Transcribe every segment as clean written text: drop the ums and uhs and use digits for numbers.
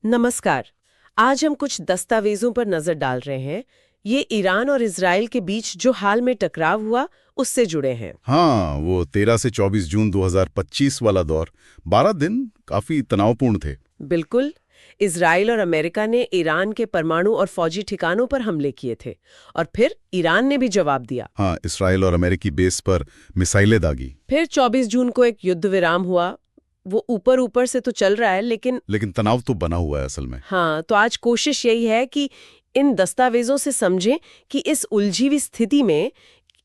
नमस्कार। आज हम कुछ दस्तावेजों पर नजर डाल रहे हैं। ये ईरान और इजराइल के बीच जो हाल में टकराव हुआ उससे जुड़े हैं। हाँ, वो 13 से 24 जून 2025 वाला दौर 12 दिन काफी तनावपूर्ण थे। बिल्कुल। इजराइल और अमेरिका ने ईरान के परमाणु और फौजी ठिकानों पर हमले किए थे और फिर ईरान ने भी जवाब दिया। हाँ, इसराइल और अमेरिकी बेस पर मिसाइलें दागी। फिर 24 जून को एक युद्ध विराम हुआ। वो ऊपर ऊपर से तो चल रहा है लेकिन तनाव तो बना हुआ है असल में। हाँ, तो आज कोशिश यही है कि इन दस्तावेजों से समझें कि इस उलझी हुई स्थिति में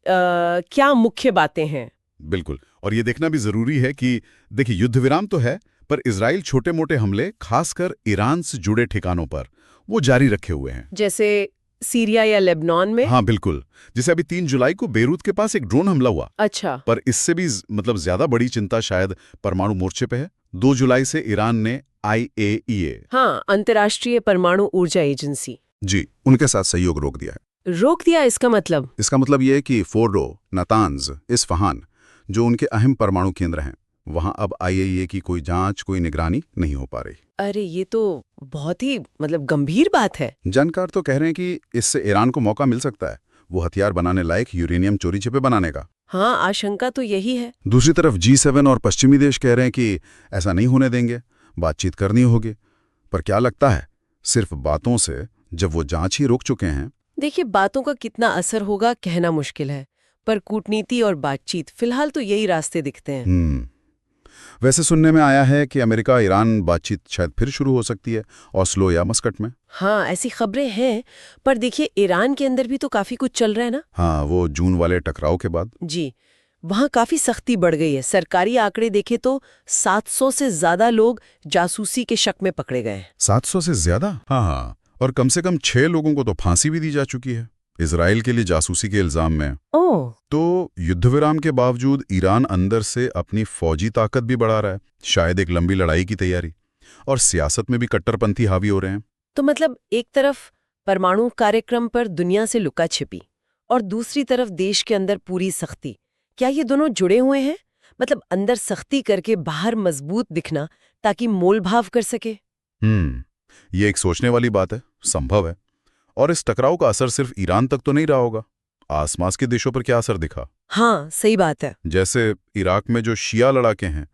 क्या मुख्य बातें हैं। बिल्कुल। और ये देखना भी जरूरी है कि देखिए, युद्ध विराम तो है, पर इजराइल छोटे मोटे हमले खासकर ईरान से जुड़े ठिकानों पर वो जारी रखे हुए हैं। जैसे सीरिया या लेबनान में। हाँ बिल्कुल। जैसे अभी 3 जुलाई को बेरूत के पास एक ड्रोन हमला हुआ। अच्छा। पर इससे भी ज्यादा बड़ी चिंता शायद परमाणु मोर्चे पे है। 2 जुलाई से ईरान ने IAEA, हाँ, अंतर्राष्ट्रीय परमाणु ऊर्जा एजेंसी, जी, उनके साथ सहयोग रोक दिया है। रोक दिया। इसका मतलब ये है कि फोर्डो, नातांज, इस्फहान, जो उनके अहम परमाणु केंद्र हैं, वहां अब IAEA की कोई जांच, कोई निगरानी नहीं हो पा रही। अरे, ये तो बहुत ही गंभीर बात है। जानकार तो कह रहे हैं कि इससे ईरान को मौका मिल सकता है वो हथियार बनाने लायक यूरेनियम चोरी छिपे बनाने का। हाँ, आशंका तो यही है। दूसरी तरफ G7 और पश्चिमी देश कह रहे हैं कि ऐसा नहीं होने देंगे, बातचीत करनी होगी। पर क्या लगता है, सिर्फ बातों से, जब वो जांच ही रोक चुके हैं? देखिए, बातों का कितना असर होगा कहना मुश्किल है, पर कूटनीति और बातचीत फिलहाल तो यही रास्ते दिखते हैं। वैसे सुनने में आया है कि अमेरिका ईरान बातचीत शायद फिर शुरू हो सकती है, ओस्लो या मस्कट में। हाँ, ऐसी खबरें हैं, पर देखिए ईरान के अंदर भी तो काफी कुछ चल रहा है ना। हाँ, वो जून वाले टकराव के बाद। जी, वहाँ काफी सख्ती बढ़ गई है। सरकारी आंकड़े देखे तो 700 से ज्यादा लोग जासूसी के शक में पकड़े गए हैं। 700 से ज्यादा? हाँ, और कम से कम 6 लोगों को तो फांसी भी दी जा चुकी है इजराइल के लिए जासूसी के इल्जाम में। ओह। तो युद्ध विराम के बावजूद ईरान अंदर से अपनी फौजी ताकत भी बढ़ा रहा है, शायद एक लंबी लड़ाई की तैयारी। और सियासत में भी कट्टरपंथी हावी हो रहे हैं। तो एक तरफ परमाणु कार्यक्रम पर दुनिया से लुका छिपी और दूसरी तरफ देश के अंदर पूरी सख्ती। क्या ये दोनों जुड़े हुए हैं? अंदर सख्ती करके बाहर मजबूत दिखना ताकि मोलभाव कर सके। ये एक सोचने वाली बात है, संभव है। और इस टकराव का असर सिर्फ ईरान तक तो नहीं रहा होगा। आसपास के देशों पर क्या असर दिखा? हाँ, सही बात है। जैसे इराक में जो शिया लड़ाके हैं,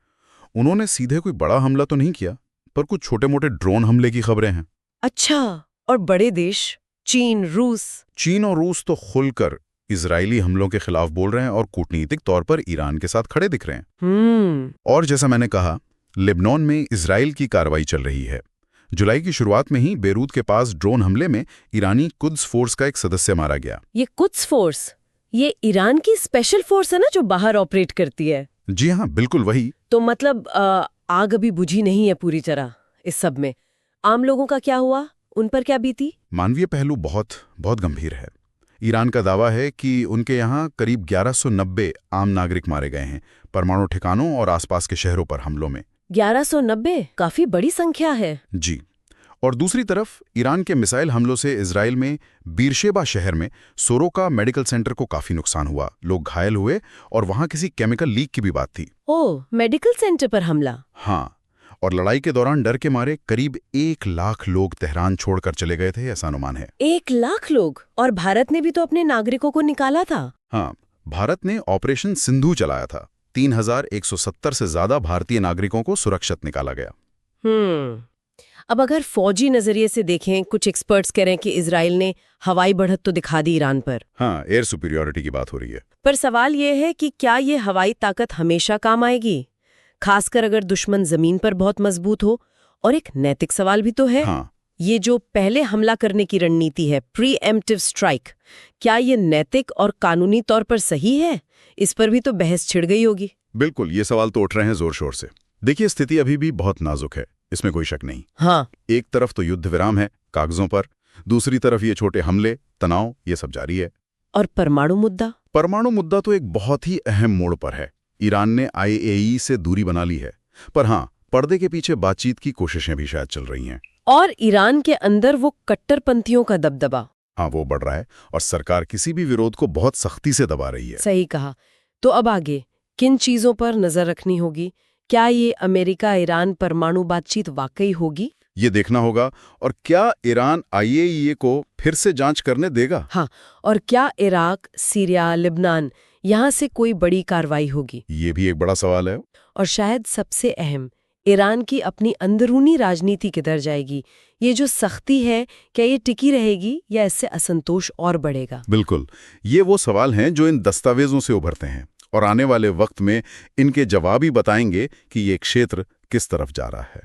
उन्होंने सीधे कोई बड़ा हमला तो नहीं किया, पर कुछ छोटे मोटे ड्रोन हमले की खबरें हैं। अच्छा, और बड़े देश चीन और रूस तो खुलकर इजरायली हमलों के खिलाफ बोल रहे हैं और कूटनीतिक तौर पर ईरान के साथ खड़े दिख रहे हैं। और जैसा मैंने कहा, लेबनान में इजराइल की कार्रवाई चल रही है। जुलाई की शुरुआत में ही बेरूत के पास ड्रोन हमले में ईरानी कुद्स फोर्स का एक सदस्य मारा गया। ये कुद्स फोर्स, ये ईरान की स्पेशल फोर्स है ना, जो बाहर ऑपरेट करती है? जी हाँ, बिल्कुल वही। तो आग अभी बुझी नहीं है पूरी तरह इस सब में। आम लोगों का क्या हुआ? उन पर क्या बीती? मानवीय पहलू बहुत बहुत गंभीर है। ईरान का दावा है कि उनके यहाँ करीब 1190 आम नागरिक मारे गए हैं परमाणु ठिकानों और आसपास के शहरों पर हमलों में। 1190 काफी बड़ी संख्या है। जी। और दूसरी तरफ ईरान के मिसाइल हमलों से इजराइल में बीरशेबा शहर में सोरोका मेडिकल सेंटर को काफी नुकसान हुआ, लोग घायल हुए और वहां किसी केमिकल लीक की भी बात थी। ओह, मेडिकल सेंटर पर हमला? हाँ, और लड़ाई के दौरान डर के मारे करीब 1 लाख लोग तेहरान छोड़कर चले गए थे, ऐसा अनुमान है। 1 लाख लोग? और भारत ने भी तो अपने नागरिकों को निकाला था। हाँ, भारत ने ऑपरेशन सिंधु चलाया था। 3170 से ज्यादा भारतीय नागरिकों को सुरक्षित निकाला गया। अब अगर फौजी नजरिए से देखें, कुछ एक्सपर्ट्स कह रहे हैं कि इजराइल ने हवाई बढ़त तो दिखा दी ईरान पर। हाँ, एयर सुपीरियॉरिटी की बात हो रही है। पर सवाल ये है कि क्या ये हवाई ताकत हमेशा काम आएगी, खासकर अगर दुश्मन जमीन पर बहुत मजबूत हो? और एक नैतिक सवाल भी तो है। हाँ। ये जो पहले हमला करने की रणनीति है, प्रीएम्प्टिव स्ट्राइक, क्या ये नैतिक और कानूनी तौर पर सही है? इस पर भी तो बहस छिड़ गई होगी। बिल्कुल, ये सवाल तो उठ रहे हैं जोर शोर से। देखिए, स्थिति अभी भी बहुत नाजुक है, इसमें कोई शक नहीं। हाँ। एक तरफ तो युद्ध विराम है कागजों पर, दूसरी तरफ ये छोटे हमले, तनाव, ये सब जारी है। और परमाणु मुद्दा तो एक बहुत ही अहम मोड़ पर है। ईरान ने IAEA से दूरी बना ली है, पर हाँ, पर्दे के पीछे बातचीत की कोशिशें भी शायद चल रही हैं। और ईरान के अंदर वो कट्टरपंथियों का दबदबा, हाँ, वो बढ़ रहा है और सरकार किसी भी विरोध को बहुत सख्ती से दबा रही है। सही कहा। तो अब आगे किन चीजों पर नजर रखनी होगी? क्या ये अमेरिका ईरान परमाणु बातचीत वाकई होगी? ये देखना होगा। और क्या ईरान IAEA को फिर से जांच करने देगा? हाँ, और क्या इराक, सीरिया, लिबनान यहाँ से कोई बड़ी कार्रवाई होगी? ये भी एक बड़ा सवाल है। और शायद सबसे अहम, ईरान की अपनी अंदरूनी राजनीति किधर जाएगी? ये जो सख्ती है, क्या ये टिकी रहेगी या इससे असंतोष और बढ़ेगा? बिल्कुल, ये वो सवाल हैं जो इन दस्तावेजों से उभरते हैं और आने वाले वक्त में इनके जवाब ही बताएंगे कि ये क्षेत्र किस तरफ जा रहा है।